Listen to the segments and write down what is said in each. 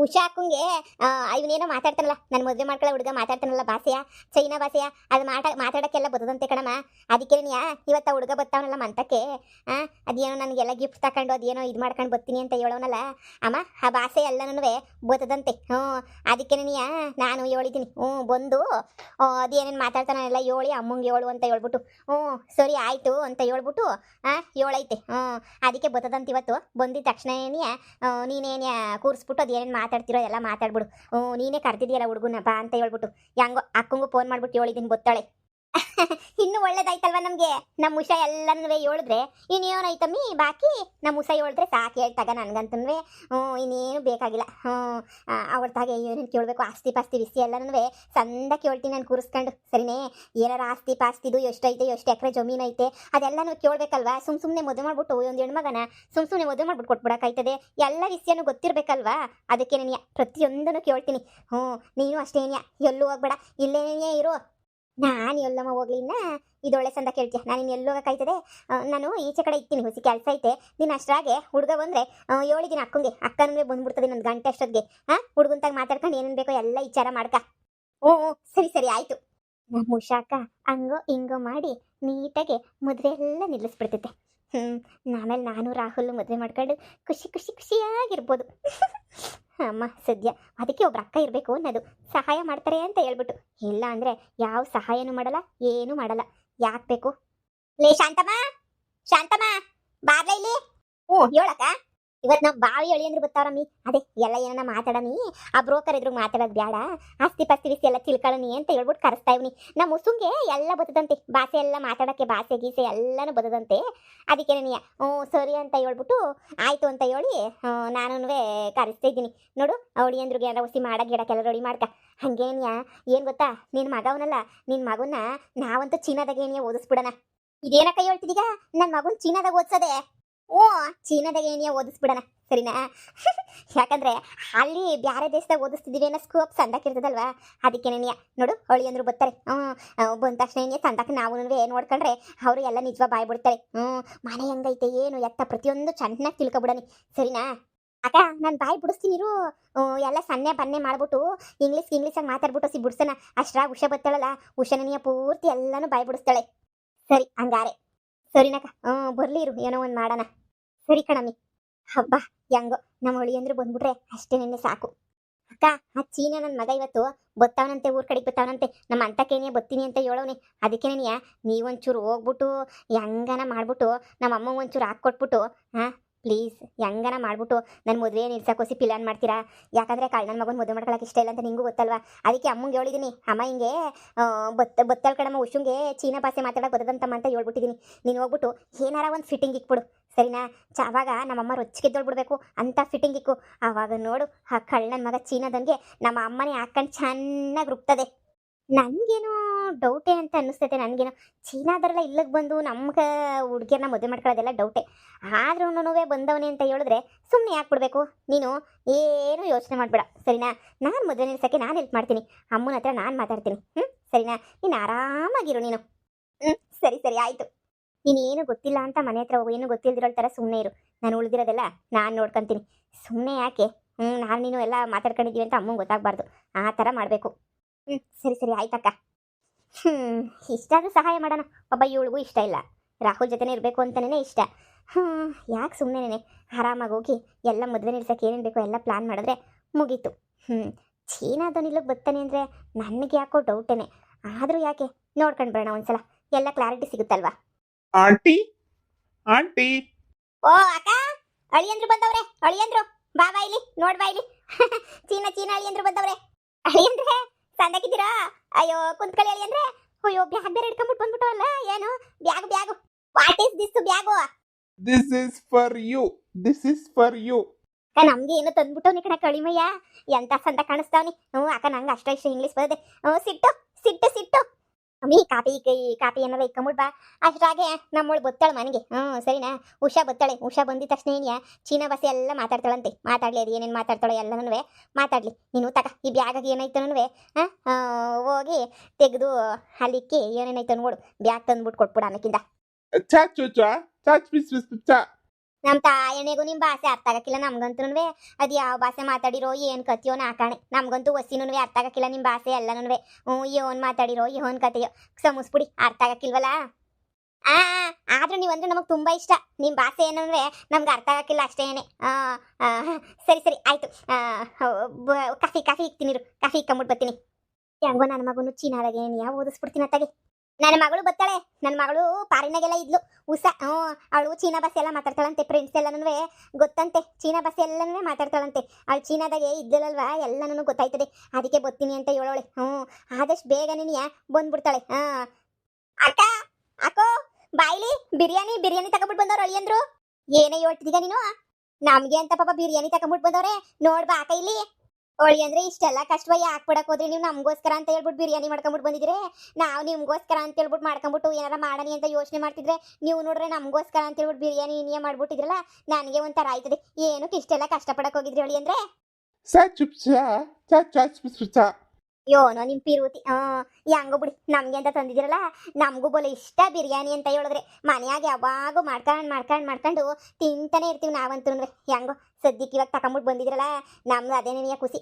ಉಷಾ ಅಕ್ಕಂಗೆ ಇವನೇನೋ ಮಾತಾಡ್ತಾನಲ್ಲ, ನನ್ನ ಮದುವೆ ಮಾಡ್ಕೊಳ್ಳೋ ಹುಡುಗ ಮಾತಾಡ್ತಾನಲ್ಲ ಭಾಷೆಯ, ಚೈನಾ ಭಾಷೆಯ, ಅದು ಮಾತಾಡಕ್ಕೆಲ್ಲ ಬರ್ತದಂತೆ ಕಣಮ್ಮ. ಅದಕ್ಕೆ ನೀ ಇವತ್ತ ಹುಡುಗ ಬರ್ತಾವನಲ್ಲ ಮಂತಕ್ಕೆ, ಅದೇನೋ ನನಗೆಲ್ಲ ಗಿಫ್ಟ್ ತಕೊಂಡು ಅದೇನೋ ಇದು ಮಾಡ್ಕೊಂಡು ಬರ್ತೀನಿ ಅಂತ ಹೇಳೋನಲ್ಲ ಅಮ್ಮ, ಆ ಭಾಷೆ ಎಲ್ಲನೂ ಬರ್ತದಂತೆ. ಅದಕ್ಕೆ ನೀ ನಾನು ಹೇಳಿದ್ದೀನಿ, ಬಂದು ಅದೇನೇನು ಮಾತಾಡ್ತಾನೆಲ್ಲ ಹೇಳಿ ಅಮ್ಮಂಗೆ ಹೇಳು ಅಂತ ಹೇಳ್ಬಿಟ್ಟು, ಸರಿ ಆಯಿತು ಅಂತ ಹೇಳ್ಬಿಟ್ಟು ಹೇಳೈತೆ. ಅದಕ್ಕೆ ಬರ್ತದಂತ ಇವತ್ತು ಬಂದಿದ್ದ ತಕ್ಷಣ ನೀನೇನೇ ಕೂರಿಸ್ಬಿಟ್ಟು ಅದೇನೇನು ಮಾತಾಡ್ತಿರೋ ಎಲ್ಲ ಮಾತಾಡ್ಬಿಡು. ನೀನೇ ಕರ್ತಿದ್ಯಲ್ಲ ಹುಡುಗನ ಬಾ ಅಂತ ಹೇಳ್ಬಿಟ್ಟು, ಹೆಂಗೋ ಅಕ್ಕಂಗೂ ಫೋನ್ ಮಾಡ್ಬಿಟ್ಟು ಹೇಳಿದ್ದೀನಿ ಗೊತ್ತಾಳೆ. ಇನ್ನು ಒಳ್ಳೇದಾಯ್ತಲ್ವ ನಮಗೆ, ನಮ್ಮ ಉಷಾ ಎಲ್ಲನೂ ಹೇಳಿದ್ರೆ ಇನ್ನೇನೈತಮ್ಮಿ ಬಾಕಿ, ನಮ್ಮ ಉಷಾ ಹೇಳಿದ್ರೆ ಸಾಕು ಹೇಳ್ತಾಗ ನನಗಂತೂ ಇನ್ನೇನು ಬೇಕಾಗಿಲ್ಲ. ಅವ್ರತಾಗೆ ಏನೇನು ಕೇಳಬೇಕು ಆಸ್ತಿ ಪಾಸ್ತಿ ವಿಷಯ ಎಲ್ಲನೂ ಸಂದ ಕೇಳ್ತೀನಿ ನಾನು ಕೂರಿಸ್ಕೊಂಡು. ಸರಿನೇ, ಏನಾರ ಆಸ್ತಿ ಪಾಸ್ತಿದು ಎಷ್ಟೈತೆ, ಎಷ್ಟು ಎಕರೆ ಜಮೀನು ಐತೆ ಅದೆಲ್ಲನೂ ಕೇಳಬೇಕಲ್ವಾ. ಸುಮ್ಮನೆ ಮದುವೆ ಮಾಡ್ಬಿಟ್ಟು ಒಂದು ಹೆಣ್ಮಗನ ಸುಮ್ಮನೆ ಮದುವೆ ಮಾಡ್ಬಿಟ್ಟು ಕೊಟ್ಬಿಡೋಕ್ಕಾಯ್ತದೆ, ಎಲ್ಲ ವಿಷಯನೂ ಗೊತ್ತಿರಬೇಕಲ್ವಾ. ಅದಕ್ಕೆ ನಾನು ಪ್ರತಿಯೊಂದನ್ನು ಕೇಳ್ತೀನಿ. ನೀನು ಅಷ್ಟೇನ್ಯಾ ಎಲ್ಲೂ ಹೋಗ್ಬೇಡ, ಇಲ್ಲೇನೇ ಇರು. ನಾನು ಎಲ್ಲಮ್ಮ ಹೋಗ್ಲಿ, ಇದೊಳ್ಳೆ ಸಂದ ಕೇಳ್ತೀಯ, ನಾನು ಇನ್ನು ಎಲ್ಲಿ ಹೋಗೋಕ್ಕಾಯ್ತದೆ, ನಾನು ಈಚೆ ಕಡೆ ಇರ್ತೀನಿ, ಹೊಸಿ ಕೆಲಸ ಐತೆ. ನೀನು ಅಷ್ಟ್ರಾಗೆ ಹುಡುಗ ಬಂದರೆ ಹೇಳಿದ್ದೀನಿ ಅಕ್ಕಂಗೆ, ಅಕ್ಕನೂ ಬಂದ್ಬಿಡ್ತದೆ ನನ್ನ ಗಂಟೆ ಅಷ್ಟೊತ್ತಿಗೆ. ಹುಡುಗಂತಾಗ ಮಾತಾಡ್ಕೊಂಡು ಏನೇನು ಬೇಕೋ ಎಲ್ಲ ವಿಚಾರ ಮಾಡ್ಕ. ಸರಿ ಸರಿ ಆಯಿತು. ನಮ್ಮ ಉಷಾಕ ಹಂಗೋ ಹಿಂಗೋ ಮಾಡಿ ನೀಟಾಗಿ ಮದುವೆ ಎಲ್ಲ ನಿಲ್ಲಿಸ್ಬಿಡ್ತೈತೆ. ಆಮೇಲೆ ನಾನು ರಾಹುಲ್ ಮದುವೆ ಮಾಡ್ಕೊಂಡು ಖುಷಿಯಾಗಿರ್ಬೋದು. ಅಮ್ಮ ಸದ್ಯ ಅದಕ್ಕೆ ಒಬ್ರು ಅಕ್ಕ ಇರಬೇಕು ಅನ್ನೋದು, ಸಹಾಯ ಮಾಡ್ತಾರೆ ಅಂತ ಹೇಳ್ಬಿಟ್ಟು. ಇಲ್ಲ ಅಂದರೆ ಯಾವ ಸಹಾಯನೂ ಮಾಡಲ್ಲ, ಏನೂ ಮಾಡಲ್ಲ. ಯಾಕೆ ಬೇಕು? ಲೇ ಶಾಂತಮ್ಮ ಬಾರ್ಲ ಇಲ್ಲಿ. ಹೇಳಕ್ಕ, ಇವತ್ತು ನಾವು ಬಾವಿ ಎಳಿ ಅಂದ್ರೆ ಗೊತ್ತಾವ್ರಮ್ಮಿ. ಅದೇ ಎಲ್ಲ ಏನನ್ನ ಮಾತಾಡಮಿ, ಆ ಬ್ರೋಕರ್ ಇದ್ರು ಮಾತಾಡೋದು ಬೇಡ, ಆಸ್ತಿ ಪಾಸ್ತಿ ವಿಷಯ ಎಲ್ಲ ತಿಳ್ಕೊಳ್ಳಿ ಅಂತ ಹೇಳ್ಬಿಟ್ಟು ಕರೆಸ್ತಾ ಇವ್ನಿ. ನಮ್ಮ ಮುಸುಂಗೆ ಎಲ್ಲ ಬರ್ತದಂತೆ, ಭಾಷೆ ಎಲ್ಲ ಮಾತಾಡೋಕ್ಕೆ, ಭಾಷೆ ಗೀಸೆ ಎಲ್ಲನೂ ಬರ್ತದಂತೆ. ಅದಕ್ಕೆ ನೀನು ಸರಿ ಅಂತ ಹೇಳ್ಬಿಟ್ಟು ಆಯಿತು ಅಂತ ಹೇಳಿ ನಾನು ಕರೆಸ್ತಾ ಇದ್ದೀನಿ. ನೋಡು ಅವಳಿ ಅಂದ್ರಿಗೆ ಏನಾರ ಹುಸಿ ಮಾಡೋ ಗಿಡಕ್ಕೆಲ್ಲ ರೆಡಿ ಮಾಡ್ಕ. ಹಂಗೇನ್ಯಾ ಏನು ಗೊತ್ತಾ, ನಿನ್ನ ಮಗವನಲ್ಲ, ನಿನ್ನ ಮಗನ್ನ ನಾವಂತೂ ಚೀನಾದಾಗ ಏನಿಯ ಓದಿಸ್ಬಿಡೋಣ. ಇದೇನಕ್ಕ ಹೇಳ್ತಿದೀಗ, ನನ್ನ ಮಗನ ಚೀನಾದಾಗ ಓದಿಸೋದೆ? ಚೀನಾದಾಗ ಏನಿಯ ಓದಿಸ್ಬಿಡೋಣ ಸರಿನಾ? ಯಾಕಂದ್ರೆ ಅಲ್ಲಿ ಬೇರೆ ದೇಶದಾಗ ಓದಿಸ್ತಿದ್ದೀವಿ ಅನ್ನೋ ಸ್ಕೋಪ್ ಸಂದಕ್ಕಿರ್ತದಲ್ವಾ. ಅದಕ್ಕೆ ನೀನು ನೋಡು ಅವಳಿ ಅಂದ್ರು ಬರ್ತಾರೆ. ಬಂದ ತಕ್ಷಣ ಏನೇ ಸಂದಕ್ಕೆ ನಾವು ನೋಡ್ಕೊಂಡ್ರೆ ಅವರು ಎಲ್ಲ ನಿಜವ ಬಾಯ್ ಬಿಡ್ತಾರೆ. ಮನೆ ಹೆಂಗೈತೆ ಏನು ಎತ್ತ ಪ್ರತಿಯೊಂದು ಚೆನ್ನಾಗಿ ತಿಳ್ಕೊಬಿಡನಿ ಸರಿನಾ? ಅಕ್ಕ ನಾನು ಬಾಯಿ ಬಿಡಿಸ್ತೀನಿರು, ಎಲ್ಲ ಸನ್ನೆ ಬನ್ನೆ ಮಾಡ್ಬಿಟ್ಟು ಇಂಗ್ಲೀಷಾಗಿ ಮಾತಾಡ್ಬಿಟ್ಟು ಬಿಡ್ಸೋಣ. ಅಷ್ಟ್ರಾಗ ಉಷಾ ಬತ್ತಾಳಲ್ಲ, ಉಷಾನಿಯ ಪೂರ್ತಿ ಎಲ್ಲನೂ ಬಾಯಿ ಬಿಡಿಸ್ತಾಳೆ. ಸರಿ ಹಂಗಾರೆ ಸರಿನಕ್ಕ, ಬರ್ಲಿ ಇರು, ಏನೋ ಒಂದು ಮಾಡೋಣ. ಸರಿ ಕಣಮ್ಮಿ. ಹಬ್ಬ ಹೆಂಗೋ ನಮ್ಮ ಹೊಳಿ ಅಂದ್ರೆ ಬಂದ್ಬಿಟ್ರೆ ಅಷ್ಟೇ ನಿನ್ನೆ ಸಾಕು. ಅಕ್ಕ ಆ ಚೀನಾ ನನ್ನ ಮಗ ಇವತ್ತು ಬತ್ತಾವನಂತೆ, ಊರ್ ಕಡೆಗೆ ಬತ್ತಾವನಂತೆ, ನಮ್ಮ ಅಂತಕ್ಕೇನೆ ಬತ್ತೀನಿ ಅಂತ ಹೇಳೋನಿ. ಅದಕ್ಕೆ ನೀವೊಂಚೂರು ಹೋಗ್ಬಿಟ್ಟು ಹೆಂಗನ ಮಾಡ್ಬಿಟ್ಟು ನಮ್ಮ ಅಮ್ಮ ಒಂಚೂರು ಹಾಕ್ಕೊಟ್ಬಿಟ್ಟು ಪ್ಲೀಸ್ ಹೆಂಗನ ಮಾಡ್ಬಿಟ್ಟು ನನ್ನ ಮದುವೆ ನಿಲ್ಸಕ್ಕೋಸಿ ಪ್ಲಾನ್ ಮಾಡ್ತೀರಾ? ಯಾಕಂದರೆ ನನ್ನ ಮಗನ ಮದುವೆ ಮಾಡ್ಕೊಳಕ್ಕೆ ಇಷ್ಟ ಇಲ್ಲ ಅಂತ ನಿಂಗೂ ಗೊತ್ತಲ್ವಾ. ಅದಕ್ಕೆ ಅಮ್ಮಂಗೆ ಹೇಳಿದ್ದೀನಿ, ಅಮ್ಮ ಹಿಂಗೆ ಬತ್ತಲ್ ಕಣಮ್ಮ ಉಷುಂಗೆ ಚೀನಾ ಭಾಷೆ ಮಾತಾಡೋಕೆ ಬರ್ತದಂತಮ್ಮ ಅಂತ ಹೇಳ್ಬಿಟ್ಟಿದ್ದೀನಿ. ನೀನು ಹೋಗ್ಬಿಟ್ಟು ಏನಾರ ಒಂದು ಫಿಟ್ಟಿಂಗ್ ಇಕ್ಬಿಡು ಸರಿನಾ? ಆವಾಗ ನಮ್ಮಮ್ಮ ರೊಚ್ಚಿಗೆದ್ದೋಳ್ಬಿಡ್ಬೇಕು ಅಂತ ಫಿಟ್ಟಿಂಗ್ ಇಕ್ಕು. ಆವಾಗ ನೋಡು ಆ ನನ್ನ ಮಗ ಚೀನಾದನ್ಗೆ ನಮ್ಮ ಅಮ್ಮನೇ ಹಾಕೊಂಡು ಚೆನ್ನಾಗಿ ರುಬ್ತದೆ. ನನಗೇನೋ ಡೌಟೇ ಅಂತ ಅನ್ನಿಸ್ತೈತೆ. ನನಗೇನೋ ಚೀನಾದರೆಲ್ಲ ಇಲ್ಲಿಗೆ ಬಂದು ನಮ್ಗೆ ಹುಡುಗಿಯರನ್ನ ಮದುವೆ ಮಾಡ್ಕೊಳ್ಳೋದೆಲ್ಲ ಡೌಟೇ. ಆದ್ರೂ ಬಂದವನೇ ಅಂತ ಹೇಳಿದ್ರೆ ಸುಮ್ಮನೆ ಯಾಕೆ ಬಿಡಬೇಕು? ನೀನು ಏನು ಯೋಚನೆ ಮಾಡಬೇಡ ಸರಿನಾ? ನಾನು ಮದುವೆ ನಿಲ್ಸೋಕ್ಕೆ ನಾನು ಹೆಲ್ಪ್ ಮಾಡ್ತೀನಿ, ಅಮ್ಮನ ಹತ್ರ ನಾನು ಮಾತಾಡ್ತೀನಿ. ಸರಿನಾ? ನೀನು ಆರಾಮಾಗಿರು ನೀನು. ಸರಿ ಸರಿ ಆಯಿತು. ನೀನೇನು ಗೊತ್ತಿಲ್ಲ ಅಂತ ಮನೆ ಹತ್ರ ಹೋಗು, ಏನು ಗೊತ್ತಿಲ್ದಿರೋ ಥರ ಸುಮ್ಮನೆ ಇರು. ನಾನು ಉಳಿದಿರೋದೆಲ್ಲ ನಾನು ನೋಡ್ಕೊತೀನಿ. ಸುಮ್ಮನೆ ಯಾಕೆ ನಾನು ನೀನು ಎಲ್ಲ ಮಾತಾಡ್ಕೊಂಡಿದ್ದೀವಿ ಅಂತ ಅಮ್ಮಂಗೆ ಗೊತ್ತಾಗಬಾರ್ದು, ಆ ಥರ ಮಾಡಬೇಕು. ಸರಿ ಸರಿ ಆಯ್ತಕ್ಕ. ಇಷ್ಟಾದರೂ ಸಹಾಯ ಮಾಡೋಣ. ಒಬ್ಬ ಇವಳಿಗೂ ಇಷ್ಟ ಇಲ್ಲ, ರಾಹುಲ್ ಜೊತೆನೇ ಇರಬೇಕು ಅಂತಲೇ ಇಷ್ಟ. ಯಾಕೆ ಸುಮ್ಮನೆ ಆರಾಮಾಗಿ ಹೋಗಿ ಎಲ್ಲ ಮದುವೆ ನಿಲ್ಸೋಕೆ ಏನೇನು ಬೇಕೋ ಎಲ್ಲ ಪ್ಲ್ಯಾನ್ ಮಾಡಿದ್ರೆ ಮುಗೀತು. ಚೀನಾದವನು ಇಲ್ಲಿಗೆ ಬರ್ತಾನೆ ಅಂದರೆ ನನಗೆ ಯಾಕೋ ಡೌಟೇನೆ. ಆದರೂ ಯಾಕೆ ನೋಡ್ಕೊಂಡು ಬರೋಣ ಒಂದ್ಸಲ, ಎಲ್ಲ ಕ್ಲಾರಿಟಿ ಸಿಗುತ್ತಲ್ವಾ. ಆಂಟಿ ಆಂಟಿ ಓ ಅಕ್ಕ, ಅಳಿಯಂದ್ರು ಬಂದವ್ರೆ. ಅಳಿಯಂದ್ರು ಬಾ ಇಲ್ಲಿ ನೋಡ್ಬಾ ಇಲ್ಲಿ. ಚೀನಾ ಅಳಿಯಂದ್ರು ಬಂದವ್ರೆ. ಅಳಿಯಂದ್ರೆ ಸಂದಕ್ಕಿದ್ದೀರಾ? ಅಯ್ಯೋ ಕುಂತ್ಕೊಳ್ಳಿ ಅಳಿಯಂದ್ರೆ. ಅಯ್ಯೋ ಬ್ಯಾಗ್ ಬೇರೆ ಇಟ್ಕೊಂಡ್ಬಿಟ್ಟು ಬಂದ್ಬಿಟ್ಟವಲ್ಲ, ಏನು bag? What is this bag? This is for you, this is for you. ನಮ್ಗೆ ಏನು ತಂದ್ಬಿಟ್ಟವ್ನಿ ಕಣ ಕಳಿಮಯ್ಯ, ಎಂತ ಸಂತ ಕಾಣಿಸ್ತಾವ್ನಿ. ಅಕ್ಕ ನಂಗೆ ಅಷ್ಟ ಇಷ್ಟ ಇಂಗ್ಲೀಷ್ ಬರ್ತದೆ. ಸಿಟ್ಟು ಅಮ್ಮಿ ಕಾಪಿ ಏನಾರ ಇಕ್ಕೊಂಬಿಡ್ ಬಾ. ಅಷ್ಟ್ರಾಗೆ ನಮ್ಮಳು ಬತ್ತಾಳೆ ಮನೆಗೆ. ಸರಿನಾ? ಉಷಾ ಬತ್ತಾಳೆ. ಉಷಾ ಬಂದಿದ ತಕ್ಷಣ ಏನಿಯಾ ಚೀನಾ ಭಾಷೆ ಎಲ್ಲ ಮಾತಾಡ್ತಾಳಂತೆ. ಮಾತಾಡ್ಲಿ, ಅದು ಏನೇನು ಮಾತಾಡ್ತಾಳೋ ಎಲ್ಲನೂ ಮಾತಾಡ್ಲಿ. ನೀನು ತಕ ಈ ಬ್ಯಾಗಾಗಿ ಏನಾಯ್ತು ಹೋಗಿ ತೆಗೆದು ಅಲ್ಲಿಕ್ಕಿ ಏನೇನಾಯ್ತು ನೋಡು, ಬ್ಯಾಗ್ ತಂದ್ಬಿಟ್ಟು ಕೊಟ್ಬಿಡು ಆಮೇಕಿಂದ. ಚಾ ಚಾ ಚಾಚ್ ಬಿಸ್ ಬಿಸ್ ಚಾ ನಮ್ಮ ತಾಯಣೆಗೂ ನಿಮ್ಮ ಭಾಷೆ ಅರ್ಥ ಆಗಕ್ಕಿಲ್ಲ ನಮ್ಗಂತೂ ಅದು ಯಾವ ಭಾಷೆ ಮಾತಾಡಿರೋ ಏನು ಕತಿಯೋ ನಾಕಾಣೆ ನಮ್ಗಂತೂ ಒಸಿನೂ ಅರ್ಥ ಆಗಕ್ಕಿಲ್ಲ ನಿಮ್ಮ ಭಾಷೆ ಎಲ್ಲನೂ ಏನ್ ಮಾತಾಡಿರೋ ಏನ್ ಕತೆಯೋ ಸಮಸ್ಬಿಡಿ ಅರ್ಥ ಆಗಕ್ಕಿಲ್ವಲ್ಲ ಆ ಆದ್ರೂ ನೀವಂದ್ರೆ ನಮಗೆ ತುಂಬಾ ಇಷ್ಟ ನಿಮ್ಮ ಭಾಷೆ ಏನಂದ್ರೆ ನಮ್ಗೆ ಅರ್ಥ ಆಗಕ್ಕಿಲ್ಲ ಅಷ್ಟೇನೆ ಸರಿ ಸರಿ ಆಯ್ತು ಕಾಫಿ ಕಾಫಿ ಇಕ್ತೀನಿ ಕಾಫಿ ಇಕ್ಕಂಬಿಟ್ಟು ಬರ್ತೀನಿ ಹೆಂಗೋ ನನ್ನ ಮಗನು ಚೀನಾದಾಗೆ ಏನಿಯಾ ಓದಿಸ್ಬಿಡ್ತೀನಿ ಅತ್ತಾಗೆ ನನ್ನ ಮಗಳು ಬರ್ತಾಳೆ ನನ್ನ ಮಗಳು ಪಾರಿನಾಗೆಲ್ಲ ಇದ್ಲು ಅವಳು ಚೀನಾ ಭಾಷೆ ಎಲ್ಲ ಮಾತಾಡ್ತಾಳಂತೆ ಫ್ರೆಂಡ್ಸ್ ಎಲ್ಲನೂ ಗೊತ್ತಂತೆ ಚೀನಾ ಭಾಷೆ ಎಲ್ಲನೂ ಮಾತಾಡ್ತಾಳಂತೆ ಅವಳು ಚೀನಾದಾಗೆ ಇದ್ದಳಲ್ವಾ ಎಲ್ಲನೂ ಗೊತ್ತಾಯ್ತದೆ ಅದಕ್ಕೆ ಬರ್ತೀನಿ ಅಂತ ಹೇಳೋಳೆ ಆದಷ್ಟು ಬೇಗ ನೀನಿಯ ಬಂದ್ಬಿಡ್ತಾಳೆ ಅಕ್ಕ ಅಕ್ಕೋ ಬಾಯ್ಲಿ ಬಿರಿಯಾನಿ ಬಿರಿಯಾನಿ ತಗೊಂಡ್ಬಿಟ್ಟು ಬಂದವ್ರು ಅಳಿಯಂದ್ರು ಏನೇ ಹೇಳ್ತಿದ್ದೀಗ ನೀನು ನಮ್ಗೆ ಅಂತ ಪಾಪ ಬಿರಿಯಾನಿ ತಗೊಂಡ್ಬಿಟ್ಟು ಬಂದವ್ರೆ ನೋಡ್ಬಾ ಅಕ್ಕ ಇಲ್ಲಿ ಹೋಳಿ ಅಂದ್ರೆ ಇಷ್ಟೆಲ್ಲ ಕಷ್ಟವ ಯಾಕೆ ಬಿಡಕ್ ಹೋದ್ರಿ ನೀವು ನಮಗೋಸ್ಕರ ಅಂತ ಹೇಳ್ಬಿಟ್ಟು ಬಿರಿಯಾನಿ ಮಾಡ್ಕೊಂಡ್ಬಿಟ್ಟು ಬಂದಿದ್ರೆ ನಾವು ನಿಮ್ಗೋಸ್ಕರ ಅಂತ ಹೇಳ್ಬಿಟ್ಟು ಮಾಡ್ಕೊಂಡ್ಬಿಟ್ಟು ಏನಾರ ಮಾಡನಿ ಅಂತ ಯೋಚನೆ ಮಾಡ್ತಿದ್ರೆ ನೀವು ನೋಡ್ರೆ ನಮಗೋಸ್ಕರ ಅಂತ ಹೇಳ್ಬಿಟ್ಟು ಬಿರಿಯಾನಿ ನೀನೇ ಮಾಡ್ಬಿಟ್ಟಿದ್ರಲ್ಲ ನನಗೆ ಒಂಥರ ಆಯ್ತದೆ ಏನಕ್ಕೆ ಇಷ್ಟೆಲ್ಲ ಕಷ್ಟಪಡಕ್ ಹೋಗಿದ್ರಿ ಹೋಳಿ ಅಂದ್ರೆ ಯೋನೋ ನಿಮ್ ಪಿರುತಿ ಹೆಂಗೋ ಬಿಡಿ ನಮ್ಗೆ ಅಂತ ತಂದಿದಿರಲ್ಲ ನಮಗೂ ಬೋಲೆ ಇಷ್ಟ ಬಿರಿಯಾನಿ ಅಂತ ಹೇಳಿದ್ರೆ ಮನೆಯಾಗ ಯಾವಾಗೂ ಮಾಡ್ಕೊಂಡು ತಿಂತಾನೆ ಇರ್ತೀವಿ ನಾವಂತೂ ಹೆಂಗೋ ಸದ್ಯಕ್ಕೆ ಇವಾಗ ತಕೊಂಬಿಟ್ಟು ಬಂದಿದ್ರಲ್ಲ ನಮ್ದು ಅದೇ ನೆನೆಯ ಖುಷಿ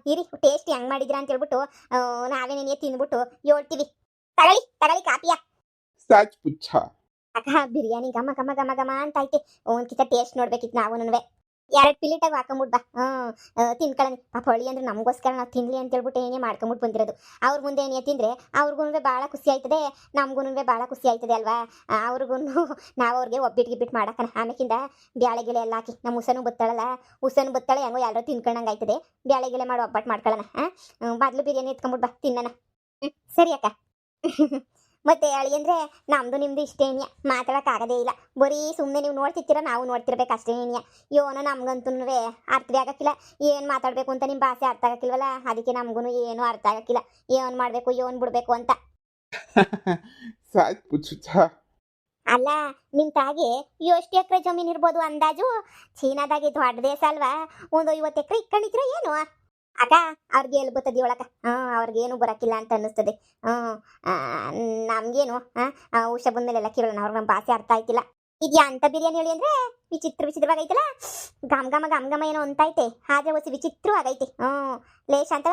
ಇರಿ ಟೇಸ್ಟ್ ಹೆಂಗ್ ಮಾಡಿದ್ರ ಅಂತ ಹೇಳ್ಬಿಟ್ಟು ನಾವೇ ನೆನೆಯ ತಿಂದ್ಬಿಟ್ಟು ಹೇಳ್ತೀವಿ ತಗೊಳ್ಳಿ ಕಾಪಿಯ ಅಕ್ಕ ಬಿರಿಯಾನಿ ಘಮ ಘಮ ಘಮ ಘಮ ಅಂತ ಐತೆ ಒಂದ್ಕಿತ ಟೇಸ್ಟ್ ನೋಡ್ಬೇಕಿತ್ತು ನಾವು 2 ಪ್ಲೇಟಾಗ ಹಾಕೊಂಬಿಟ್ ಬಾ ತಿನ್ಕೊಳ್ಳಿ ಪಾಪ ಹೊಳಿ ಅಂದ್ರೆ ನಮಗೋಸ್ಕರ ನಾವು ತಿನ್ಲಿ ಅಂತ ಹೇಳ್ಬಿಟ್ಟು ಏನೇ ಮಾಡ್ಕೊಂಬಿಟ್ಟು ಬಂದಿರೋದು ಅವ್ರ ಮುಂದೆ ಏನೇ ತಿಂದರೆ ಅವ್ರಿಗೂ ಭಾಳ ಖುಷಿ ಆಯ್ತದೆ ನಮಗೂ ಭಾಳ ಖುಷಿ ಆಯ್ತದೆ ಅಲ್ವಾ ಅವ್ರಿಗೂ ನಾವು ಅವ್ರಿಗೆ ಒಬ್ಬಿಟ್ಟು ಮಾಡಕ್ಕನ ಆಮೇಕಿಂದ ಬ್ಯಾಳೆ ಗಿಳೆ ಎಲ್ಲ ಹಾಕಿ ನಮ್ಮ ಉಸನು ಬತ್ತಾಳೆ ಹೆಂಗೋ ಎಲ್ಲರೂ ತಿನ್ಕೊಂಡಂಗೆ ಆಯ್ತದೆ ಬ್ಯಾಳೆ ಗಿಳೆ ಮಾಡಿ ಒಬ್ಬಟ್ಟು ಮಾಡ್ಕೊಳ್ಳೋಣ ಮೊದಲು ಬಿರಿಯಾನಿ ಎತ್ಕೊಂಬಿಟ್ಟು ಬಾ ತಿನ್ನೋಣ ಸರಿ ಅಕ್ಕ ಮತ್ತೆ ಹೇಳಿ ಅಂದ್ರೆ ನಮ್ದು ನಿಮ್ದು ಇಷ್ಟೇನಿಯ ಮಾತಾಡೋಕ್ಕಾಗದೇ ಇಲ್ಲ ಬರೀ ಸುಮ್ಮನೆ ನೀವು ನೋಡ್ತಿರ್ತೀರ ನಾವು ನೋಡ್ತಿರ್ಬೇಕು ಅಷ್ಟೇನಿಯ ಯೋನೋ ನಮ್ಗಂತೂ ಅರ್ಥವೇ ಆಗಕ್ಕಿಲ್ಲ ಏನು ಮಾತಾಡಬೇಕು ಅಂತ ನಿಮ್ಮ ಭಾಷೆ ಅರ್ಥ ಆಗಕ್ಕಿಲ್ವಲ್ಲ ಅದಕ್ಕೆ ನಮಗೂ ಏನು ಅರ್ಥ ಆಗಕ್ಕಿಲ್ಲ ಏನು ಮಾಡಬೇಕು ಏನು ಬಿಡಬೇಕು ಅಂತ ಅಲ್ಲ ನಿಮ್ಮ ತಾಗೆ ಎಷ್ಟು ಎಕರೆ ಜಮೀನು ಇರ್ಬೋದು ಅಂದಾಜು ಚೀನಾದಾಗೆ ದೊಡ್ಡ ದೇಶ ಅಲ್ವಾ ಒಂದು 50 ಎಕರೆ ಇಟ್ಕೊಂಡಿದ್ರೆ ಏನು ಅಕ್ಕ ಅವ್ರಿಗೆ ಎಲ್ಲಿ ಬರ್ತದೆ ಒಳಕ ಅವ್ರಿಗೇನು ಬರೋಕ್ಕಿಲ್ಲ ಅಂತ ಅನ್ನಿಸ್ತದೆ ನಮಗೇನು ಹುಷ ಬಂದ್ಮೇಲೆಲ್ಲ ಕಿರೋಣ ಅವ್ರಿಗೆ ನಮ್ಮ ಭಾಷೆ ಅರ್ಥ ಆಯ್ತಿಲ್ಲ ಇದೆಯಾ ಅಂತ ಬಿರಿಯಾನಿ ಹೇಳಿ ಅಂದ್ರೆ ವಿಚಿತ್ರವಾಗಿ ಐತಲ್ಲ ಘಮ್ ಘಮ ಏನೋ ಅಂತೈತೆ ಆದ್ರೆ ಹೊಸ ವಿಚಿತ್ರವಾಗೈತೆ ಲೇಷ ಅಂತ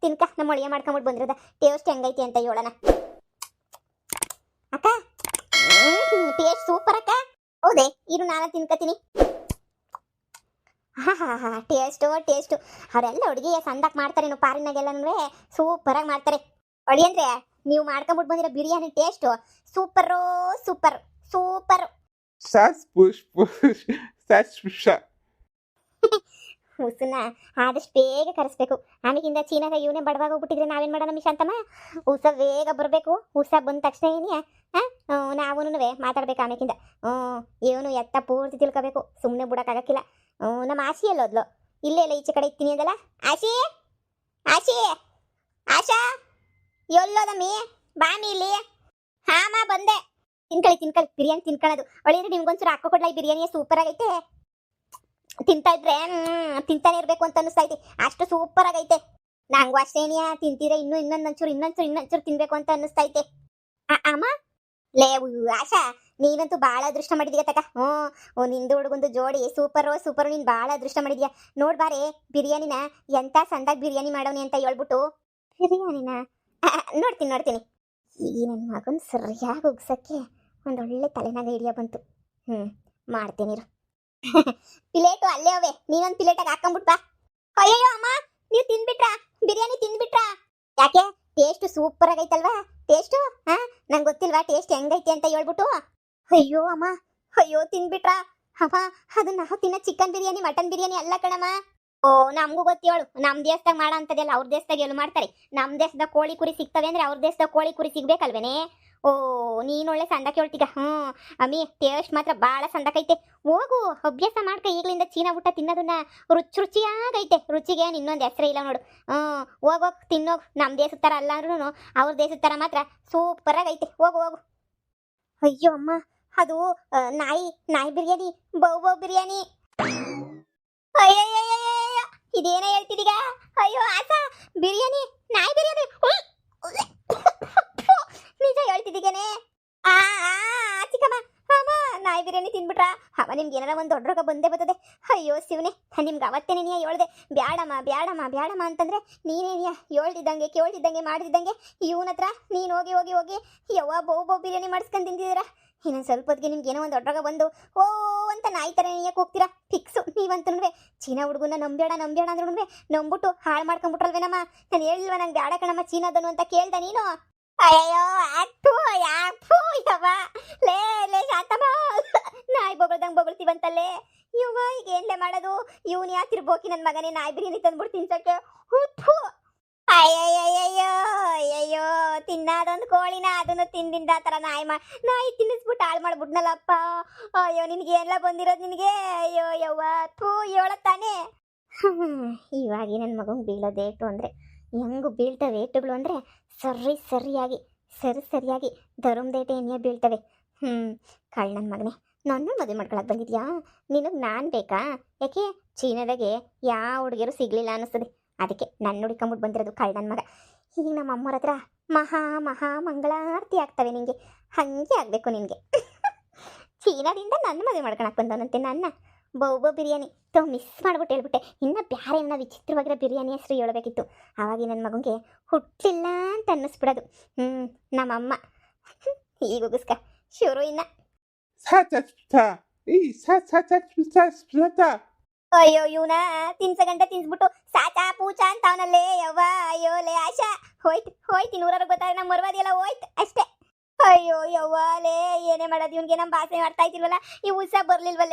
ತಿನ್ಕ ನಮ್ಮ ಒಳಿಯ ಮಾಡ್ಕೊಂಬಿಟ್ಟು ಬಂದಿರೋದ ಟೇಸ್ಟ್ ಹೆಂಗೈತೆ ಅಂತ ಹೇಳೋಣ ಅಕ್ಕ ಟೇಸ್ಟ್ ಸೂಪರ್ ಅಕ್ಕ ಹೌದೇ ಇರು ನಾನು ತಿನ್ಕತೀನಿ ಟೇಸ್ಟು ಅವರೆಲ್ಲ ಅಡುಗೆ ಸಂದಾಕ್ ಮಾಡ್ತಾರೆ ಪಾರಿನಾಗೆಲ್ಲನೂ ಸೂಪರಾಗಿ ಮಾಡ್ತಾರೆ ಹೊಳಿ ಅಂದ್ರೆ ನೀವು ಮಾಡ್ಕೊಂಬಿಟ್ಟು ಬಂದಿರೋ ಬಿರಿಯಾನಿ ಟೇಸ್ಟು ಸೂಪರ್ ಹುಸುನ ಆದಷ್ಟು ಬೇಗ ಕರೆಸ್ಬೇಕು ಆಮೇಲಿಂದ ಚೀನಾಗ ಇವನೇ ಬಡವಾಗ ಹೋಗ್ಬಿಟ್ಟಿದ್ರೆ ನಾವೇನು ಮಾಡೋಣ ಮಿಶಾಂತಮ್ಮ ಹುಸ ಬೇಗ ಬರಬೇಕು ಹುಸ ಬಂದ ತಕ್ಷಣ ಏನಿಯಾ ನಾವೂ ಮಾತಾಡ್ಬೇಕು ಆಮೇಲಿಂದ ಇವನು ಎತ್ತ ಪೂರ್ತಿ ತಿಳ್ಕೋಬೇಕು ಸುಮ್ಮನೆ ಬಿಡೋಕ್ಕಾಗಕ್ಕಿಲ್ಲ ನಮ್ಮ ಆಶಿ ಎಲ್ಲೋದ್ಲು ಇಲ್ಲೇ ಇಲ್ಲ ಈಚೆ ಕಡೆ ಇರ್ತೀನಿ ಅದಲ್ಲ ಆಶಿ ಆಶಾ ಎಲ್ಲೋದಮ್ಮಿ ಬಾಮಿ ಇಲ್ಲಿ ಹಾಮ ಬಂದೆ ತಿನ್ಕೊಳ್ಳಿ ಬಿರಿಯಾನಿ ತಿನ್ಕೊಳ್ಳೋದು ಒಳ್ಳೆ ನಿಮ್ಗೊಂಚೂರು ಹಾಕೋ ಕೊಡ್ಲಾ ಈ ಬಿರಿಯಾನಿ ಸೂಪರ್ ಆಗೈತೆ ತಿಂತಾ ಇದ್ರೆ ತಿಂತಾನೆ ಇರ್ಬೇಕು ಅಂತ ಅನಿಸ್ತೈತೆ ಅಷ್ಟು ಸೂಪರ್ ಆಗೈತೆ ನಂಗೂ ಅಷ್ಟೇನಿಯಾ ತಿಂತೀರಾ ಇನ್ನೊಂಚೂರು ತಿನ್ಬೇಕು ಅಂತ ಅನ್ನಿಸ್ತೈತೆ ಅಮ್ಮ ಲೇ ಆಶಾ ನೀನಂತೂ ಭಾಳ ಅದೃಷ್ಟ ಮಾಡಿದೀಯ ತಕ ನಿಂದು ಹುಡುಗಂದು ಜೋಡಿ ಸೂಪರು ನೀನು ಭಾಳ ಅದೃಷ್ಟ ಮಾಡಿದ್ಯಾ ನೋಡ್ಬಾರೆ ಬಿರಿಯಾನಿನ ಎಂತ ಸಂದಾಗ ಬಿರಿಯಾನಿ ಮಾಡೋನಿ ಅಂತ ಹೇಳ್ಬಿಟ್ಟು ಬಿರಿಯಾನಿನ ನೋಡ್ತೀನಿ ಈ ನನ್ನ ಮಗನ ಸರಿಯಾಗಿ ಉಗ್ಸಕ್ಕೆ ಒಂದೊಳ್ಳೆ ತಲೆನಾಗ ಹಿಡಿಯ ಬಂತು ಮಾಡ್ತೇನಿರು ಪ್ಲೇಟು ಅಲ್ಲೇ ಅವೆ ನೀನೊಂದು ಪ್ಲೇಟಾಗ ಹಾಕೊಂಬಿಟ್ ಬಾ ಅಯ್ಯೋ ಅಮ್ಮ ನೀವು ತಿನ್ಬಿಟ್ರಾ ಬಿರಿಯಾನಿ ತಿನ್ಬಿಟ್ರಾ ಯಾಕೆ ಟೇಸ್ಟ್ ಸೂಪರ್ ಆಗೈತಲ್ವಾ ಟೇಸ್ಟು ನಂಗೆ ಗೊತ್ತಿಲ್ವಾ ಟೇಸ್ಟ್ ಹೆಂಗೈತೆ ಅಂತ ಹೇಳ್ಬಿಟ್ಟು ಅಯ್ಯೋ ಅಮ್ಮ ತಿನ್ಬಿಟ್ರಾ ಅಮ್ಮ ಅದು ನಾವು ತಿನ್ನೋ ಚಿಕನ್ ಬಿರಿಯಾನಿ ಮಟನ್ ಬಿರಿಯಾನಿ ಅಲ್ಲ ಕಣಮ್ಮ ನಮಗೂ ಗೊತ್ತೇಳು ನಮ್ಮ ದೇಶದಾಗ ಮಾಡೋ ಅಂಥದ್ದೆಲ್ಲ ಅವ್ರ ದೇಶದಾಗ ಎಲ್ಲಿ ಮಾಡ್ತಾರೆ ನಮ್ಮ ದೇಶದಾಗ ಕೋಳಿ ಕುರಿ ಸಿಗ್ತವೆ ಅಂದ್ರೆ ಅವ್ರ ದೇಶದಾಗ ಕೋಳಿ ಕುರಿ ಸಿಗ್ಬೇಕಲ್ವೇನೆ ನೀನು ಒಳ್ಳೆ ಸಂದಕ್ಕೆ ಹೇಳ್ತೀಗ ಅಮ್ಮಿ ಟೇಸ್ಟ್ ಮಾತ್ರ ಭಾಳ ಸಂದಕೈತೆ ಹೋಗು ಅಭ್ಯಾಸ ಮಾಡ್ಕ ಈಗಲಿಂದ ಚೀನಾ ಊಟ ತಿನ್ನೋದನ್ನ ರುಚಿಯಾಗೈತೆ ರುಚಿಗೆ ಇನ್ನೊಂದು ಹೆಸರೇ ಇಲ್ಲ ನೋಡು ಹೋಗೋಗಿ ತಿನ್ನೋಗು ನಮ್ಮ ದೇಶದ ಥರ ಅಲ್ಲ ಅಂದ್ರೂ ಅವ್ರ ದೇಶದ ಥರ ಮಾತ್ರ ಸೂಪರಾಗೈತೆ ಹೋಗು ಅಯ್ಯೋ ಅಮ್ಮ ಅದು ನಾಯಿ ಬಿರಿಯಾನಿ ಬೌ ಬಿರಿಯಾನಿ ಅಯ್ಯಯ್ಯಯ್ಯಯ್ಯ ಇದೇನೇ ಹೇಳ್ತಿದೀಗ ಅಯ್ಯೋ ಆಸಾ ಬಿರಿಯಾನಿ ನಾಯಿ ಬಿರಿಯಾನಿ ನಿಜ ಹೇಳ್ತಿದ್ದೀಗೇನೆ ಚಿಕ್ಕಮ್ಮ ಅಮ್ಮ ನಾಯಿ ನಾಯಿ ಬಿರಿಯಾನಿ ತಿಂದ್ಬಿಟ್ರಾ ಅವ ನಿಮ್ಗೆ ಏನಾರ ಒಂದು ದೊಡ್ಡ ರೋಗ ಬಂದೇ ಬರ್ತದೆ. ಅಯ್ಯೋ ಶಿವನೇ, ನಿಮ್ಗೆ ಅವತ್ತೇನೆ ನೀ ಹೇಳ್ದೆ ಬ್ಯಾಡಮ್ಮ ಬ್ಯಾಡಮ್ಮ ಬ್ಯಾಡಮ್ಮ ಅಂತಂದ್ರೆ ನೀನೇನಿಯ ಹೇಳ್ತಿದ್ದಂಗೆ ಕೇಳ್ತಿದ್ದಂಗೆ ಮಾಡ್ತಿದ್ದಂಗೆ ಇವನ ಹತ್ರ ನೀನು ಹೋಗಿ ಹೋಗಿ ಹೋಗಿ ಯವ್ವ ಬಹು ಬಿರಿಯಾನಿ ಮಾಡಿಸ್ಕೊಂಡು ತಿಂದಿದ್ದೀರಾ. ಇನ್ನೊಂದು ಸ್ವಲ್ಪ ಹೊತ್ತಿಗೆ ನಿಮ್ಗೆ ಏನೋ ಒಂದು ದೊಡ್ಡ ರೋಗ ಬಂದು ಓ ಅಂತ ನಾಯಿ ಥರ ನೀಯಕ್ಕೆ ಹೋಗ್ತೀರಾ ಫಿಕ್ಸು ನೀವಂತನೂ. ಚೀನಾ ಹುಡುಗನ ನಂಬೇಡ ನಂಬೇಡ ಅಂದ್ರೂ ನಂಬಿಟ್ಟು ಹಾಳು ಮಾಡ್ಕೊಂಬಿಟ್ರಲ್ವೇನಮ್ಮ. ನಾನು ಹೇಳಿಲ್ವ ನಂಗೆ ಬ್ಯಾಡ ಕಣಮ್ಮ ಚೀನಾದನು ಅಂತ ಕೇಳ್ದ ನೀನು. ಅಯ್ಯೋ ಯಾಕೂ ಯಾಕೂ ಯವ್ವ ಲೇ ಲೇ ಶಾಂತಮ್ಮ ನಾಯಿ ಬೊಗಳ್ದಂಗೆ ಬೊಗಳ್ತೀವಂತಲ್ಲೇ ಇವ ಈಗ ಏನ್ಲೇ ಮಾಡೋದು. ಇವನು ಯಾಕಿರ್ಬೋಕಿ ನನ್ನ ಮಗನೇ ನಾಯಿ ಬಿರಿಯಾನಿ ತಂದ್ಬಿಟ್ಟು ತಿನ್ಸಕ್ಕೆ. ಹುಪ್ಪು ಅಯ್ಯಯ್ಯಯ್ಯೋ ಅಯ್ಯಯ್ಯೋ ತಿನ್ನೋದೊಂದು ಕೋಳಿನ ಅದನ್ನು ತಿಂದಿಂದ ಆ ಥರ ನಾಯಿ ತಿನ್ನಿಸ್ಬಿಟ್ಟು ಹಾಳು ಮಾಡ್ಬಿಟ್ನಲ್ಲಪ್ಪ. ಅಯ್ಯೋ ನಿನಗೆ ಎಲ್ಲ ಬಂದಿರೋದು ನಿನಗೆ. ಅಯ್ಯೋ ಯವ್ವ ಥೂ ಹೇಳತ್ತಾನೆ. ಇವಾಗ ನನ್ನ ಮಗಂಗೆ ಬೀಳೋದೇಟು ಅಂದರೆ ಹೆಂಗು ಬೀಳ್ತವೆ ಏಟುಗಳು ಅಂದರೆ ಸರಿಯಾಗಿ ಧರ್ಮದೇಟೆ ಎಣ್ಣೆ ಬೀಳ್ತವೆ. ಕಳ್ಳ ನನ್ನ ಮಗನೇ, ನನ್ನ ಮದುವೆ ಮಾಡ್ಕೊಳಕ್ಕೆ ಬಂದಿದ್ಯಾ? ನಿನಗೆ ನಾನು ಬೇಕಾ? ಯಾಕೆ ಚೀನಾದಾಗೆ ಯಾವ ಹುಡುಗಿಯರು ಸಿಗಲಿಲ್ಲ ಅನ್ನಿಸ್ತದೆ, ಅದಕ್ಕೆ ನನ್ನ ಹುಡುಕೊಂಬಿಟ್ಟು ಬಂದಿರೋದು ಕಳ್ಳ ನನ್ನ ಮಗ. ಈಗ ನಮ್ಮ ಅಮ್ಮರ ಹತ್ರ ಮಹಾ ಮಂಗಳಾರತಿ ಆಗ್ತವೆ ನಿನಗೆ, ಹಾಗೆ ಆಗಬೇಕು ನಿನಗೆ. ಚೀನಾದಿಂದ ನನ್ನ ಮದುವೆ ಮಾಡ್ಕೊಳಕ್ಕೆ ಬಂದವನಂತೆ ನನ್ನ ಬಹು ಬಿರಿಯಾನಿ ಮಿಸ್ ಮಾಡ್ಬಿಟ್ಟು ಹೇಳ್ಬಿಟ್ಟೆ. ಇನ್ನು ಬೇರೆ ಏನ ವಿಚಿತ್ರವಾಗಿರೋ ಬಿರಿಯಾನಿ ಹೆಸರು ಹೇಳ್ಬೇಕಿತ್ತು. ಆವಾಗ ನನ್ನ ಮಗನಿಗೆ ಹುಟ್ಟಿಲ್ಲ ಅಂತ ಅನ್ನಿಸ್ಬಿಡೋದು. ನಮ್ಮಮ್ಮ ಈಗ ಉಗಿಸ್ಕ ಶುರು ಇನ್ನ. ಅಯ್ಯೋ ಇವನ ತಿನ್ಸಗಂಟ ತಿನ್ಸ್ಬಿಟ್ಟು ಸಾಚಾ ಪೂಚಾ ಅಂತ ಅವನಲ್ಲೇ ಯವ್ವ. ಅಯ್ಯೋ ಲೇ ಆಶಾ ಹೋಯ್ತು 100 ಗೊತ್ತಾರೆ ನಮ್ಮ ಮರ್ವಾದಿ ಎಲ್ಲ ಹೋಯ್ತು ಅಷ್ಟೇ. ಅಯ್ಯೋ ಯವ್ವ ಲೇ ಏನೇ ಮಾಡೋದು ಇವನಿಗೆ ನಮ್ಮ ಭಾಷೆ ಮಾಡ್ತಾ ಇದ್ದಿಲ್ವಲ್ಲ, ಈ ಉತ್ಸಾಹ ಬರ್ಲಿಲ್ವಲ್ಲ.